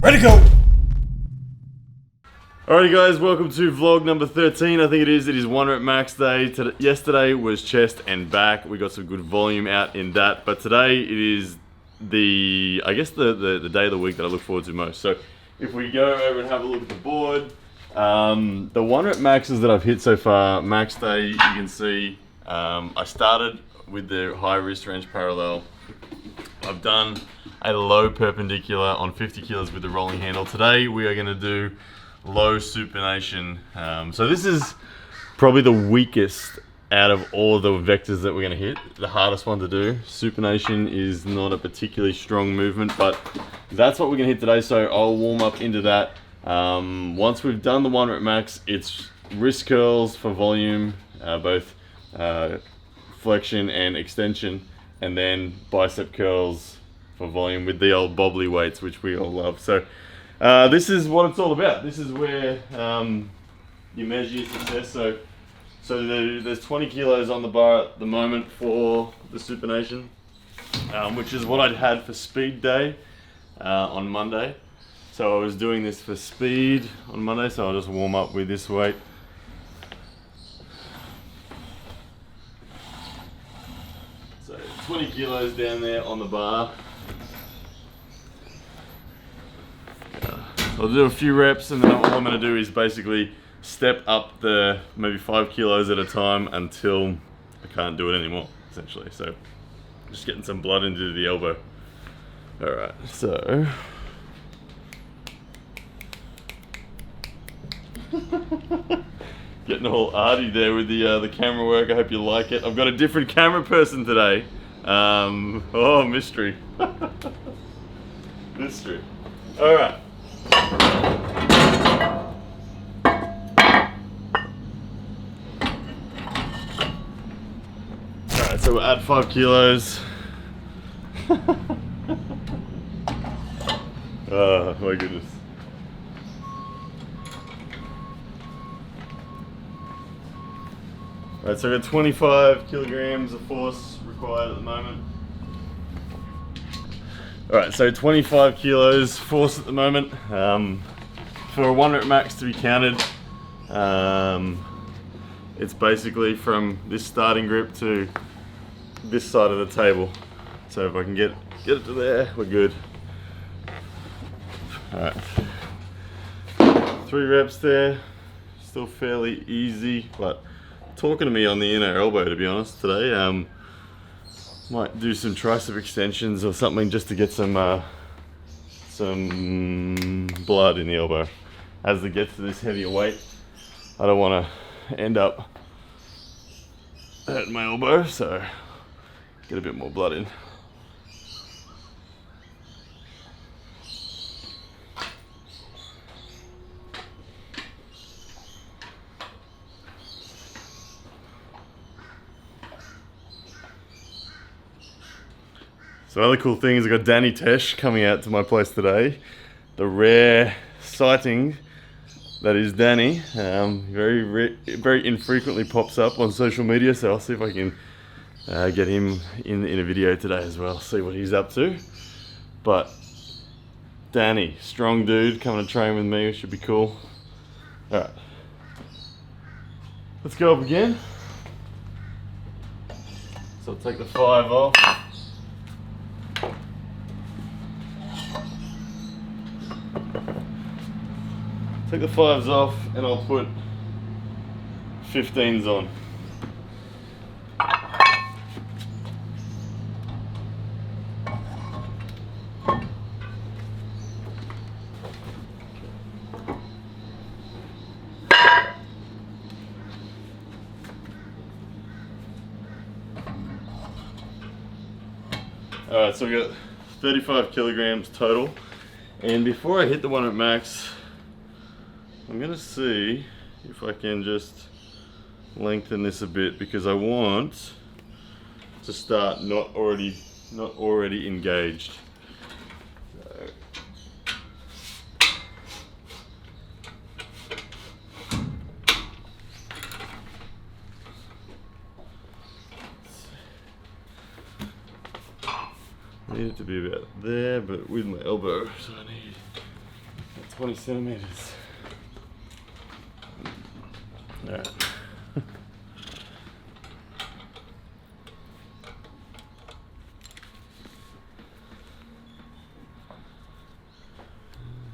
Ready to go! Alrighty guys, welcome to vlog number 13, I think it is. It is 1 rep max day. Yesterday was chest and back. We got some good volume out in that. But today it is the day of the week that I look forward to most. So if we go over and have a look at the board, the 1 rep maxes that I've hit so far, max day, you can see I started with the high wrist wrench parallel. I've done a low perpendicular on 50 kilos with the rolling handle. Today we are going to do low supination. So this is probably the weakest out of all of the vectors that we're going to hit. The hardest one to do. Supination is not a particularly strong movement, but that's what we're going to hit today. So I'll warm up into that. Once we've done the 1 rep max, it's wrist curls for volume, both flexion and extension, and then bicep curls for volume with the old bobbly weights, which we all love. So this is what it's all about. This is where you measure your success. So there's 20 kilos on the bar at the moment for the supination, which is what I'd had for speed day on Monday. So I was doing this for speed on Monday, so I'll just warm up with this weight. So 20 kilos down there on the bar. I'll do a few reps, and then all I'm going to do is basically step up the maybe 5 kilos at a time until I can't do it anymore, essentially. So just getting some blood into the elbow. Alright, so getting all arty there with the camera work. I hope you like it. I've got a different camera person today. Oh, mystery. Mystery. Alright. Alright, so we'll add 5 kilos. Oh my goodness. Alright, so I've got 25 kilograms of force required at the moment. Alright, so 25 kilos force at the moment. For a 1 rep max to be counted, it's basically from this starting grip to this side of the table. So if I can get it to there, we're good. Alright, 3 reps there, still fairly easy, but talking to me on the inner elbow, to be honest, today. Might do some tricep extensions or something just to get some blood in the elbow. As it gets to this heavier weight, I don't want to end up hurting my elbow, so get a bit more blood in. So other cool thing is I got Danny Tesh coming out to my place today. The rare sighting that is Danny. Very infrequently pops up on social media, so I'll see if I can get him in a video today as well, see what he's up to. But Danny, strong dude, coming to train with me, which should be cool. Alright, let's go up again. So I'll take the 5 off. Take the 5s off and I'll put 15s on. Alright, so we got 35 kilograms total. And before I hit the 1 rep max, I'm gonna see if I can just lengthen this a bit, because I want to start not already engaged. So. I need it to be about there, but with my elbow, so I need 20 centimeters. Alright.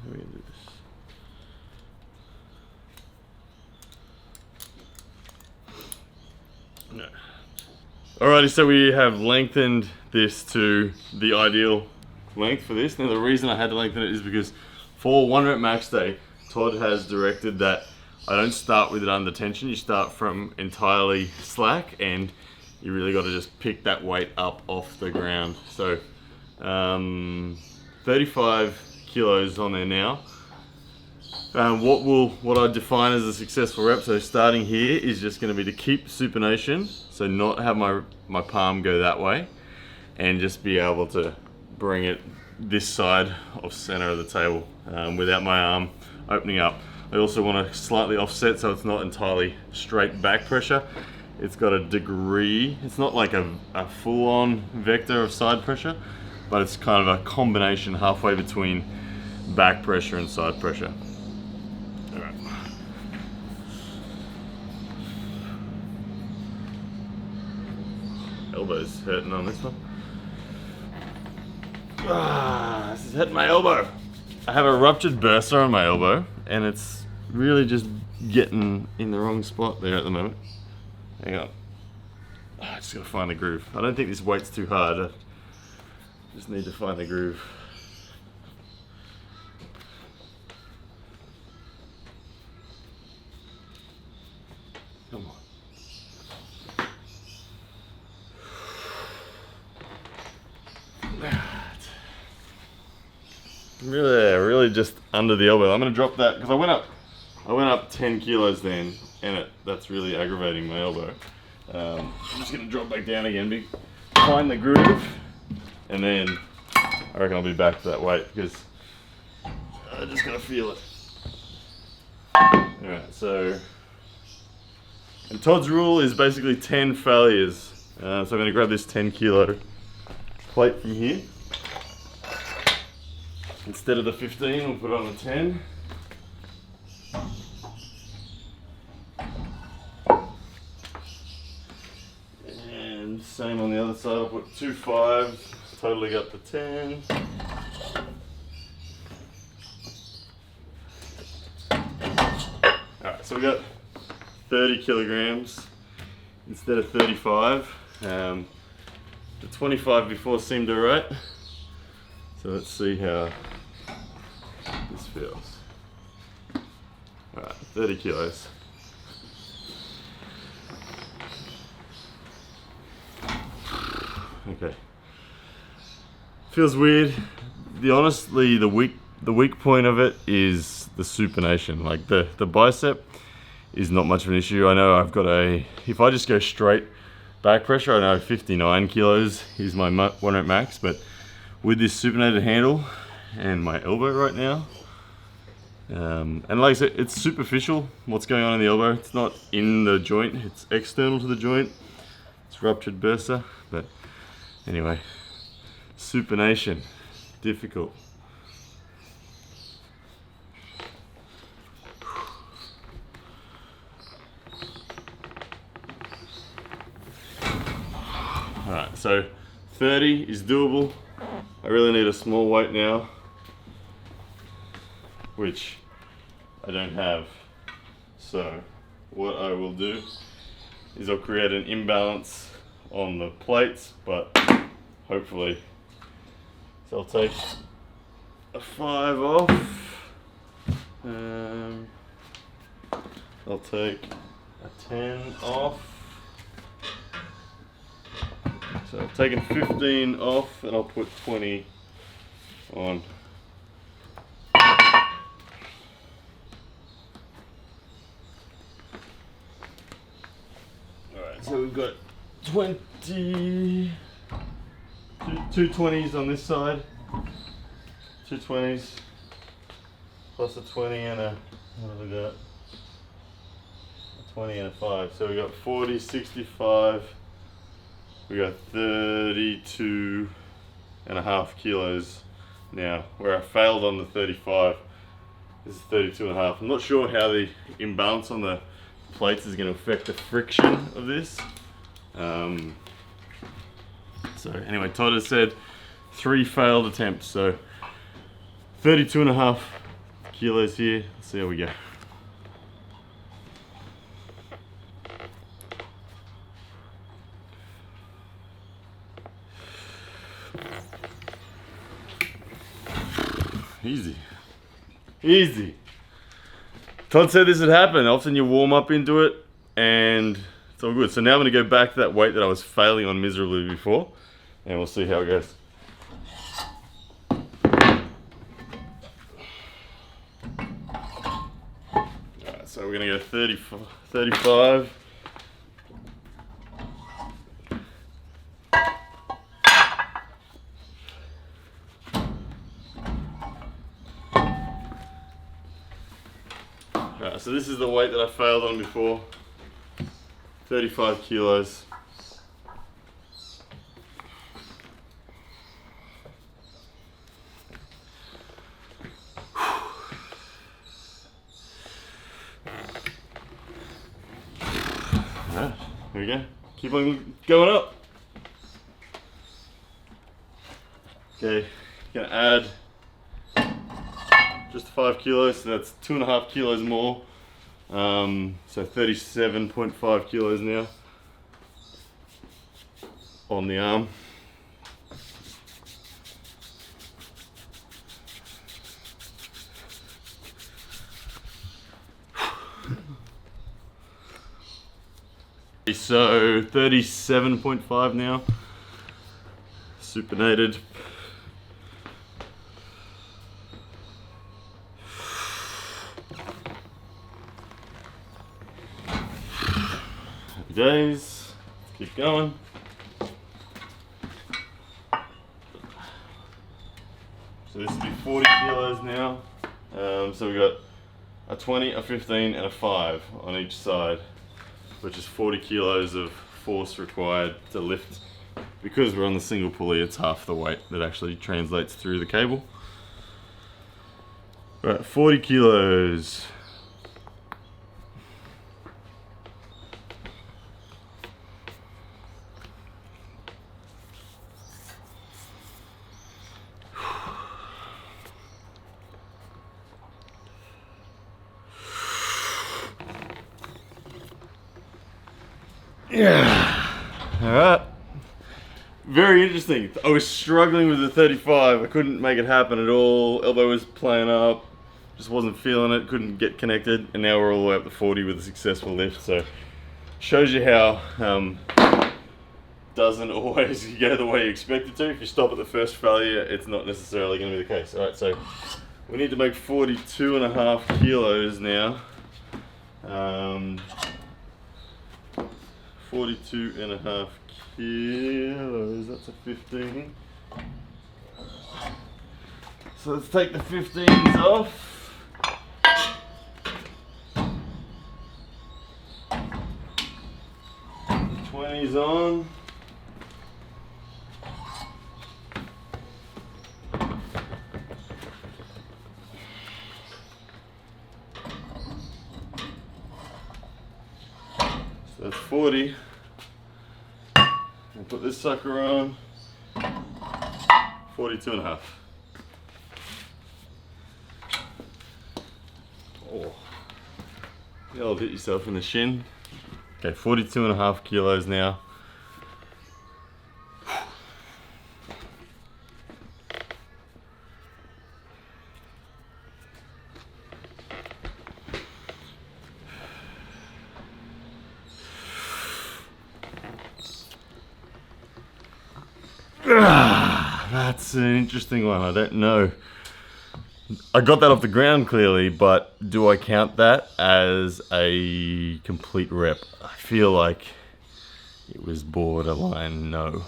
We're gonna do this. No. Alrighty, so we have lengthened this to the ideal length for this. Now the reason I had to lengthen it is because for 1 rep max day, Todd has directed that I don't start with it under tension. You start from entirely slack, and you really got to just pick that weight up off the ground. So 35 kilos on there now. What I define as a successful rep, so starting here is just going to be to keep supination, so not have my palm go that way, and just be able to bring it this side of center of the table without my arm opening up. I also want to slightly offset so it's not entirely straight back pressure. It's got a degree, it's not like a full-on vector of side pressure, but it's kind of a combination halfway between back pressure and side pressure. All right. Elbow's hurting on this one. This is hitting my elbow. I have a ruptured bursa on my elbow, and it's really just getting in the wrong spot there at the moment. Hang on. I just gotta find the groove. I don't think this weight's too hard. I just need to find the groove. Come on. Really just under the elbow. I'm gonna drop that because I went up 10 kilos then, and that's really aggravating my elbow. I'm just gonna drop back down again, find the groove, and then I reckon I'll be back to that weight because I just gotta feel it. Alright, so, and Todd's rule is basically 10 failures. So I'm gonna grab this 10 kilo plate from here. Instead of the 15, we'll put it on a 10. And same on the other side, I'll put 2 5s, totally got the 10. Alright, so we got 30 kilograms instead of 35. The 25 before seemed alright. So let's see how this feels. Alright, 30 kilos. Okay. Feels weird. Honestly, the weak point of it is the supination. Like the bicep is not much of an issue. I know I've got if I just go straight back pressure, I know 59 kilos is my 1 rep max, but with this supinated handle and my elbow right now, and like I said, it's superficial what's going on in the elbow. It's not in the joint, it's external to the joint. It's ruptured bursa, but anyway, supination, difficult. Alright, so 30 is doable. I really need a small weight now, which I don't have. So what I will do is I'll create an imbalance on the plates, but hopefully, so I'll take a 5 off. I'll take a 10 off. So I've taken 15 off, and I'll put 20 on. Alright, so we've got 20, two 20s on this side, 2 20s, plus a 20 and a, what have we got? A 20 and a 5. So we got 40, 65. We got 32.5 kilos now, where I failed on the 35. This is 32 and a half. I'm not sure how the imbalance on the plates is going to affect the friction of this. So anyway, Todd has said 3 failed attempts, so 32 and a half kilos here. Let's see how we go. Easy. Easy. Todd said this would happen. Often you warm up into it and it's all good. So now I'm going to go back to that weight that I was failing on miserably before and we'll see how it goes. Alright, so we're going to go 35. Alright, so this is the weight that I failed on before. 35 kilos. Alright, here we go. Keep on going up. Okay, gonna add just 5 kilos, so that's 2.5 kilos more. So 37.5 kilos now on the arm. So 37.5 now. Supinated. Happy days. Keep going. So this will be 40 kilos now. So we got a 20, a 15, and a 5 on each side, which is 40 kilos of force required to lift. Because we're on the single pulley, it's half the weight that actually translates through the cable. Right, 40 kilos. Yeah. All right. Very interesting. I was struggling with the 35. I couldn't make it happen at all. Elbow was playing up. Just wasn't feeling it. Couldn't get connected. And now we're all the way up to 40 with a successful lift. So shows you how doesn't always go the way you expect it to. If you stop at the first failure, it's not necessarily going to be the case. All right. So we need to make 42.5 kilos now. 42.5 kilos, that's a 15. So let's take the 15s off. The 20s on. So that's 40. And put this sucker on. 42.5. Oh. You'll hit yourself in the shin. Okay, 42.5 kilos now. That's an interesting one. I don't know. I got that off the ground clearly, but do I count that as a complete rep? I feel like it was borderline no.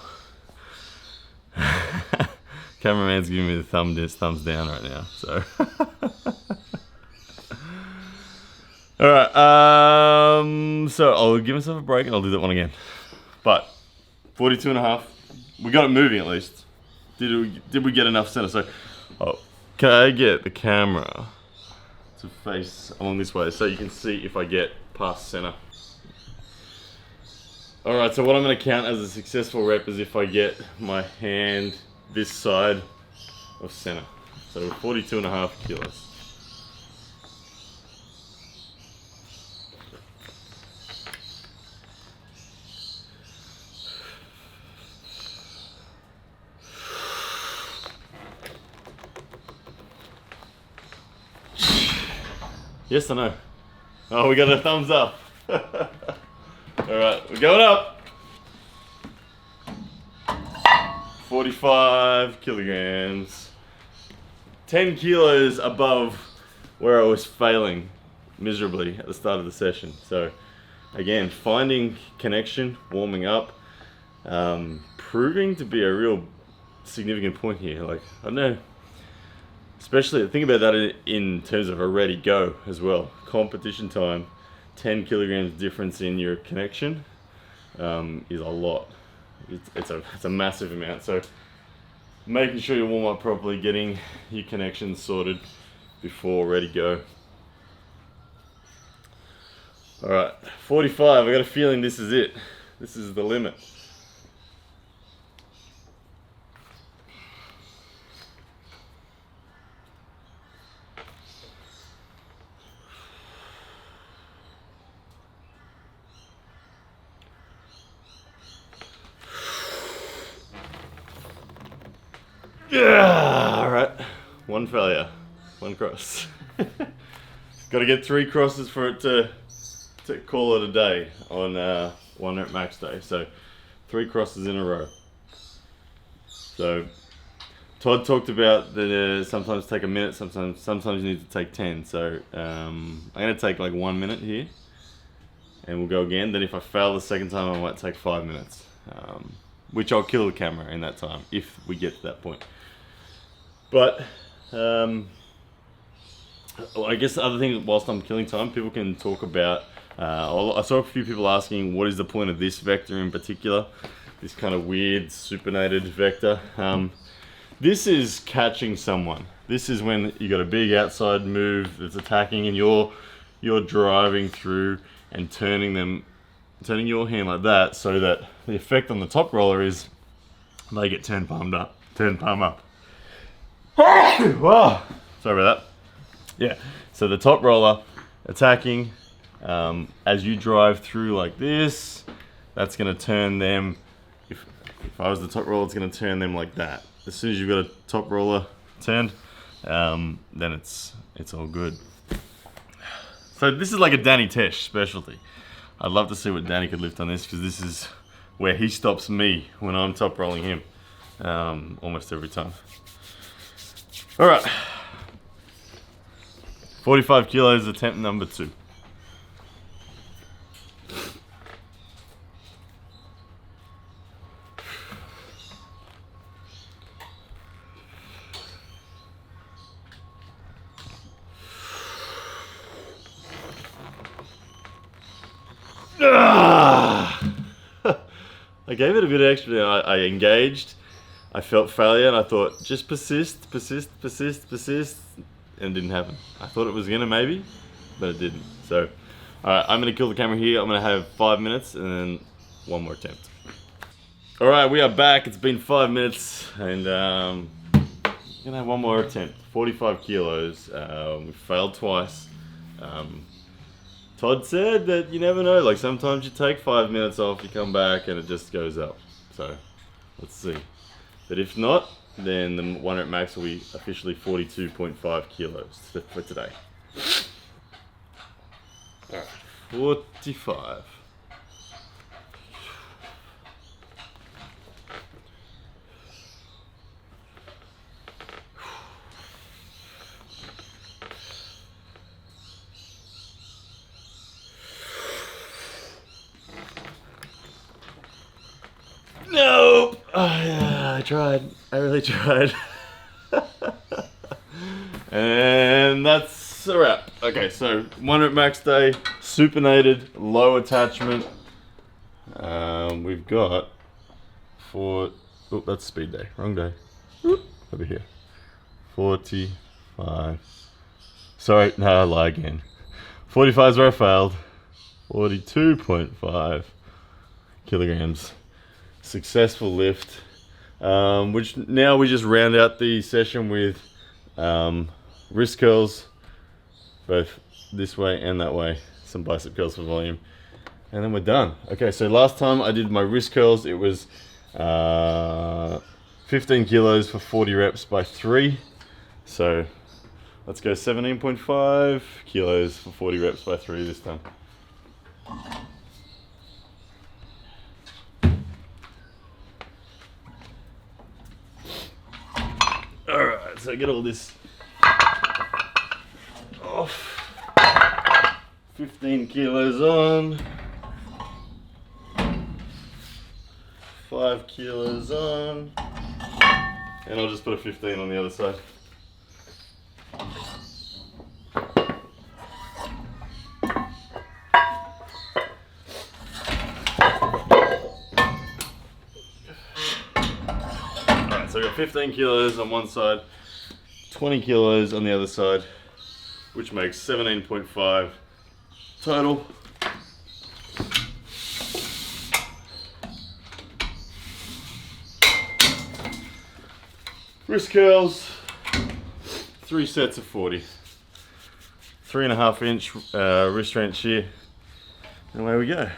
Cameraman's giving me the thumbs down right now, so. Alright, so I'll give myself a break and I'll do that one again. But 42.5, we got it moving at least. Did we get enough center? So, can I get the camera to face along this way so you can see if I get past center. Alright, so what I'm going to count as a successful rep is if I get my hand this side of center. So 42.5 kilos. Yes or no? Oh, we got a thumbs up. Alright, we're going up. 45 kilograms. 10 kilos above where I was failing miserably at the start of the session. So again, finding connection, warming up, proving to be a real significant point here. Like, I don't know, especially think about that in terms of a ready go as well. Competition time, 10 kilograms difference in your connection is a lot. It's a massive amount. So making sure you warm up properly, getting your connections sorted before ready go. Alright, 45, I got a feeling this is it. This is the limit. Yeah, alright. One failure. One cross. Gotta get 3 crosses for it to call it a day on 1 rep max day. So 3 crosses in a row. So Todd talked about that sometimes take a minute, sometimes you need to take 10. So I'm gonna take like 1 minute here and we'll go again. Then if I fail the second time, I might take 5 minutes. Which I'll kill the camera in that time if we get to that point. But I guess the other thing, whilst I'm killing time, people can talk about, I saw a few people asking what is the point of this vector in particular, this kind of weird supinated vector. This is catching someone. This is when you got a big outside move that's attacking and you're driving through and turning your hand like that, so that the effect on the top roller is they get 10 palm up. Wow, sorry about that. Yeah, so the top roller attacking as you drive through like this, that's gonna turn them, if I was the top roller, it's gonna turn them like that. As soon as you've got a top roller turned, then it's all good. So this is like a Danny Tesh specialty. I'd love to see what Danny could lift on this, because this is where he stops me when I'm top rolling him almost every time. All right, 45 kilos, attempt number 2. I gave it a bit of extra. I engaged. I felt failure and I thought, just persist, and it didn't happen. I thought it was gonna maybe, but it didn't. So, alright, I'm gonna kill the camera here. I'm gonna have 5 minutes and then 1 more attempt. Alright, we are back. It's been 5 minutes and I'm gonna have 1 more attempt. 45 kilos. We failed twice. Todd said that you never know, like sometimes you take 5 minutes off, you come back and it just goes up. So, let's see. But if not, then the 1 rep max will be officially 42.5 kilos for today. Alright, 45. Nope. Oh, yeah, I tried. I really tried. And that's a wrap. Okay, so 1 rep max day, supinated, low attachment. We've got that's speed day. Wrong day. Over here. 45. Sorry, no, I lie again. 45 is where I failed. 42.5 kilograms. Successful lift. Which now we just round out the session with wrist curls, both this way and that way. Some bicep curls for volume. And then we're done. Okay, so last time I did my wrist curls, it was 15 kilos for 40 reps by 3. So let's go 17.5 kilos for 40 reps by 3 this time. Alright, so get all this off. 15 kilos on. 5 kilos on. And I'll just put a 15 on the other side. So we got 15 kilos on one side, 20 kilos on the other side, which makes 17.5 total. Wrist curls, 3 sets of 40. 3.5 inch wrist wrench here, and away we go.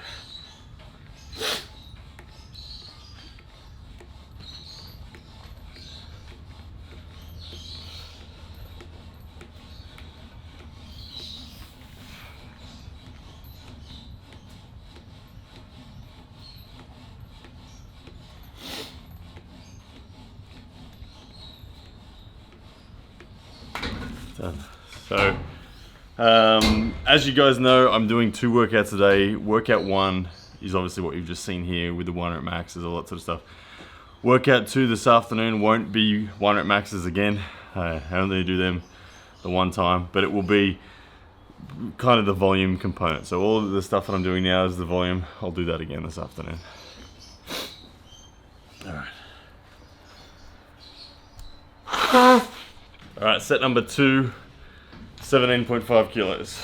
Done. So, as you guys know, I'm doing 2 workouts today. Workout 1 is obviously what you've just seen here with the 1 rep maxes, all that sort of stuff. Workout 2 this afternoon won't be 1 rep maxes again. I only do them the one time, but it will be kind of the volume component. So all of the stuff that I'm doing now is the volume. I'll do that again this afternoon. All right, set number 2, 17.5 kilos.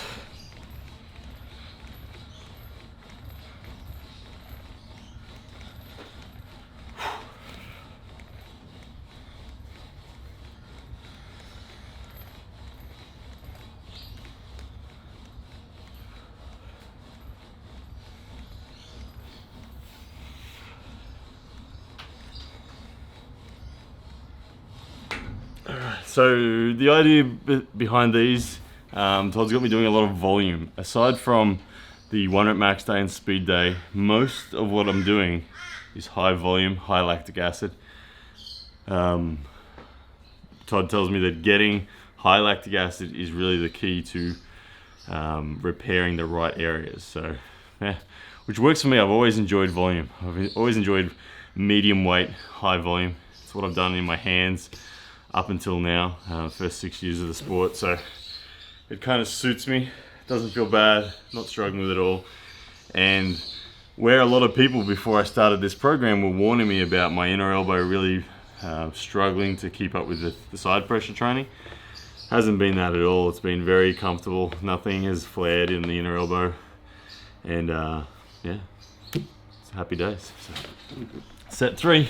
So the idea behind these, Todd's got me doing a lot of volume. Aside from the 1 rep max day and speed day, most of what I'm doing is high volume, high lactic acid. Todd tells me that getting high lactic acid is really the key to repairing the right areas. So, yeah, which works for me. I've always enjoyed volume. I've always enjoyed medium weight, high volume. It's what I've done in my hands up until now, first 6 years of the sport, so it kind of suits me. It doesn't feel bad, not struggling with it all. And where a lot of people before I started this program were warning me about my inner elbow really struggling to keep up with the side pressure training, hasn't been that at all. It's been very comfortable. Nothing has flared in the inner elbow, and yeah, it's happy days. So, set 3.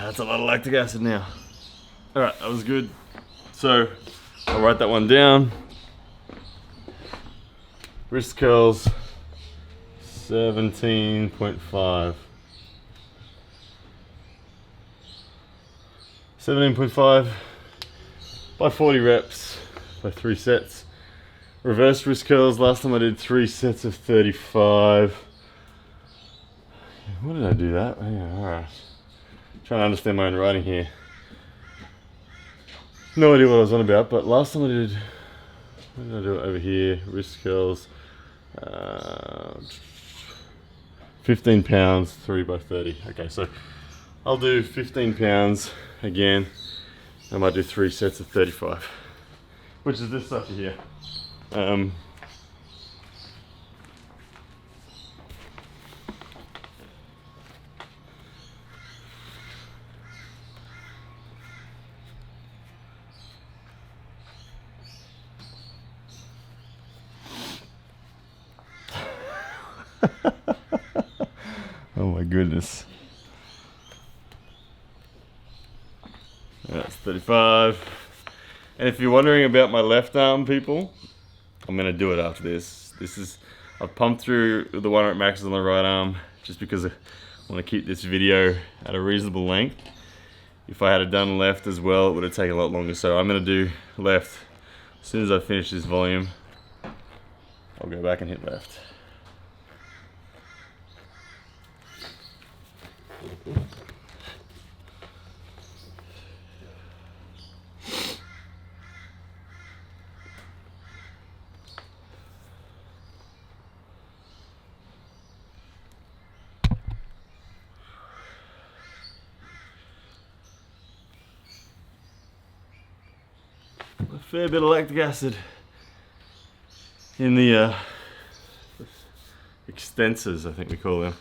That's a lot of lactic acid now. All right, that was good. So I'll write that one down. Wrist curls, 17.5. 17.5 by 40 reps by 3 sets. Reverse wrist curls, last time I did 3 sets of 35. What did I do that? Yeah, all right. Trying to understand my own writing here. No idea what I was on about, but last time I did What did I do over here? Wrist curls. 15 pounds, 3 by 30. Okay, so I'll do 15 pounds again. I might do 3 sets of 35, which is this stuff here. Oh my goodness. That's 35. And if you're wondering about my left arm, people, I'm gonna do it after this. I've pumped through the 1 rep maxes on the right arm just because I want to keep this video at a reasonable length. If I had done left as well, it would have taken a lot longer. So I'm gonna do left. As soon as I finish this volume, I'll go back and hit left. A fair bit of lactic acid in the extensors, I think we call them.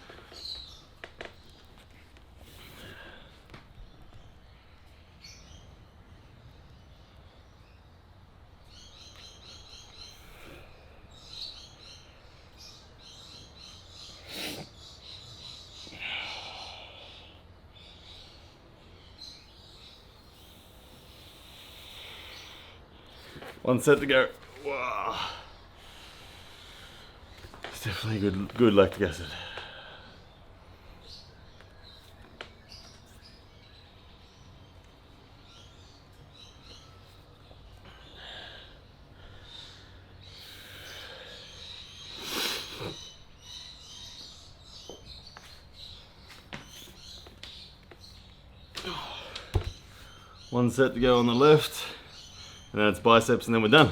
One set to go. Wow. It's definitely good lactic acid. One set to go on the left. And then it's biceps and then we're done.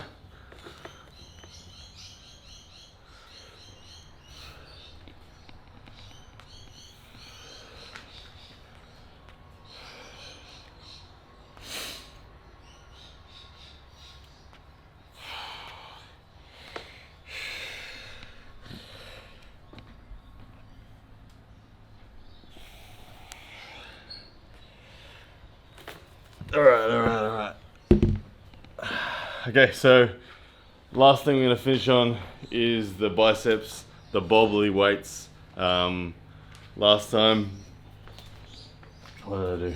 All right. Okay, so last thing I'm gonna finish on is the biceps, the bobbly weights. Last time, what did I do?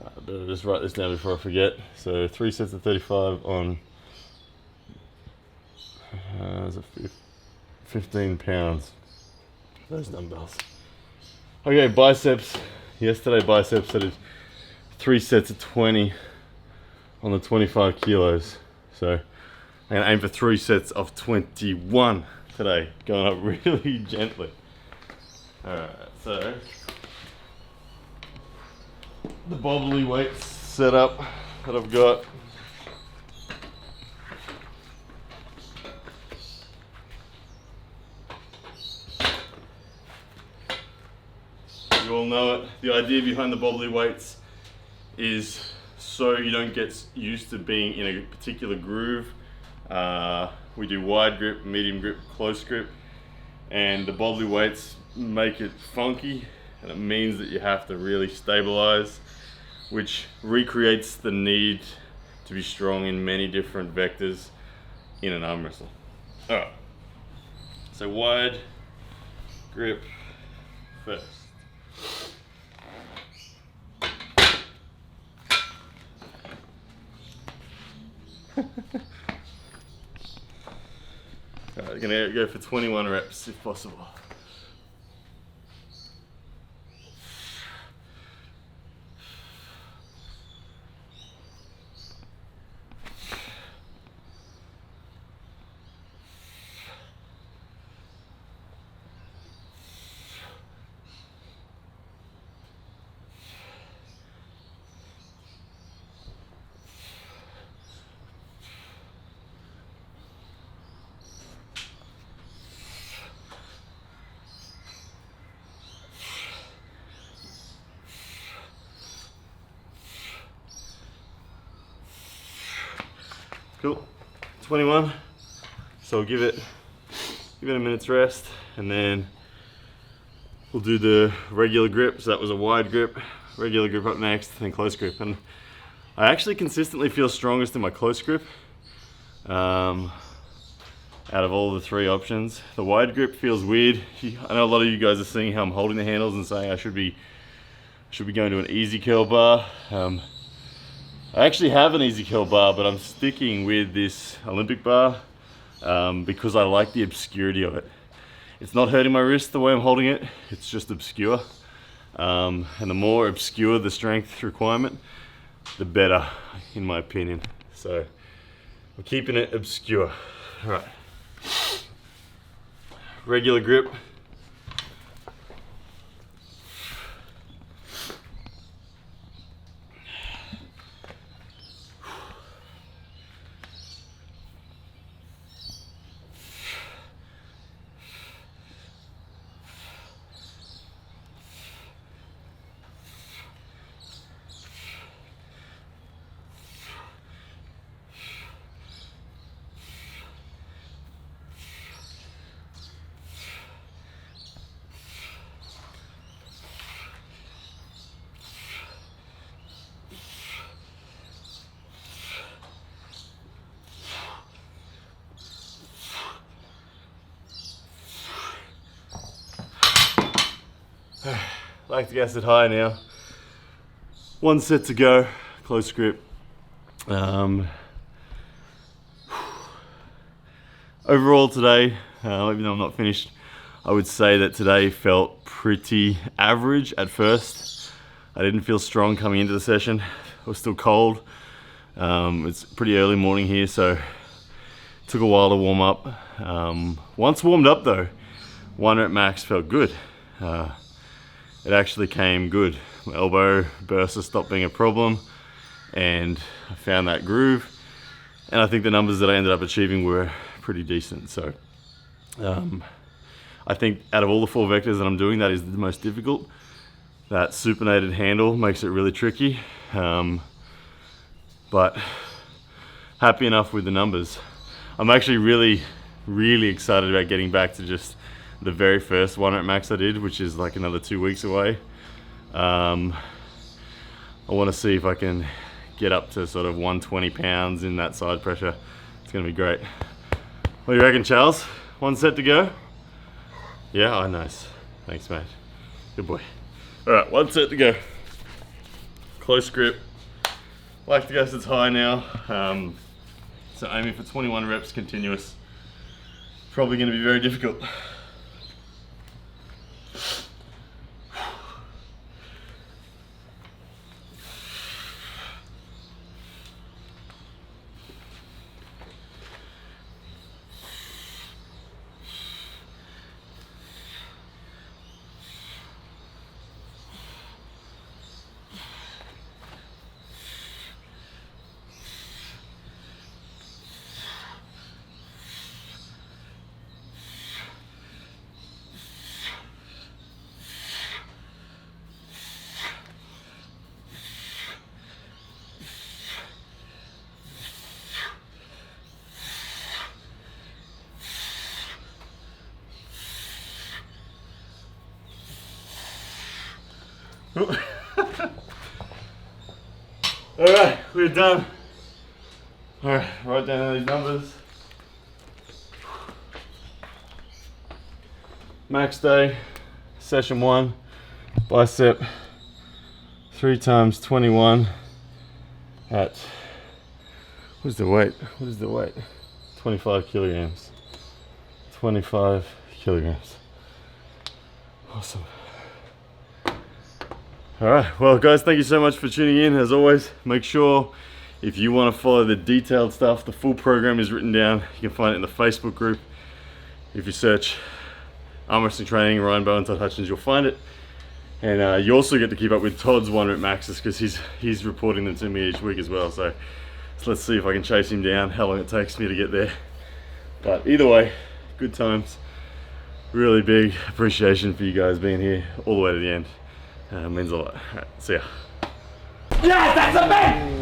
I better just write this down before I forget. So 3 sets of 35 on 15 pounds. Those dumbbells. Okay, biceps. Yesterday biceps I did 3 sets of 20 on the 25 kilos. So I'm gonna aim for 3 sets of 21 today, going up really gently. Alright, so the bobbly weights set up that I've got. You all know it. The idea behind the bobbly weights is so you don't get used to being in a particular groove. We do wide grip, medium grip, close grip, and the bobbly weights make it funky, and it means that you have to really stabilize, which recreates the need to be strong in many different vectors in an arm wrestle. Alright, so wide grip first. Alright, we're gonna go for 21 reps if possible. Cool. 21. So we'll give it a minute's rest, and then we'll do the regular grip. So that was a wide grip, regular grip up next, then close grip. And I actually consistently feel strongest in my close grip out of all the three options. The wide grip feels weird. I know a lot of you guys are seeing how I'm holding the handles and saying I should be going to an easy curl bar. I actually have an easy curl bar, but I'm sticking with this Olympic bar because I like the obscurity of it. It's not hurting my wrist the way I'm holding it, it's just obscure. And the more obscure the strength requirement, the better, in my opinion. So we're keeping it obscure. All right. Regular grip. Lactic acid high now. One set to go, close grip. Overall today, even though I'm not finished, I would say that today felt pretty average at first. I didn't feel strong coming into the session. I was still cold. It's pretty early morning here, so it took a while to warm up. Once warmed up though, 1 rep max felt good. It actually came good. My elbow bursa stopped being a problem, and I found that groove. And I think the numbers that I ended up achieving were pretty decent. So I think out of all the 4 vectors that I'm doing, that is the most difficult. That supinated handle makes it really tricky. But happy enough with the numbers. I'm actually really excited about getting back to just the very first 1 rep max I did, which is like another 2 weeks away. I want to see if I can get up to sort of 120 pounds in that side pressure. It's going to be great. What do you reckon, Charles? 1 set to go? Yeah, oh, nice. Thanks, mate. Good boy. All right, 1 set to go. Close grip. Lactic acid's high now. So aiming for 21 reps continuous. Probably going to be very difficult. Alright, we're done. Alright, write down these numbers. Max day, session 1, bicep 3 times 21 at, what is the weight? 25 kilograms. 25 kilograms. Awesome. Alright, well guys, thank you so much for tuning in. As always, make sure if you want to follow the detailed stuff, the full program is written down. You can find it in the Facebook group. If you search arm wrestling training, Ryan Bowen, Todd Hutchins, you'll find it. And you also get to keep up with Todd's 1 rep maxes because he's reporting them to me each week as well. So let's see if I can chase him down, how long it takes me to get there. But either way, good times. Really big appreciation for you guys being here all the way to the end. Means a lot. All right, see ya. Yes, that's a man!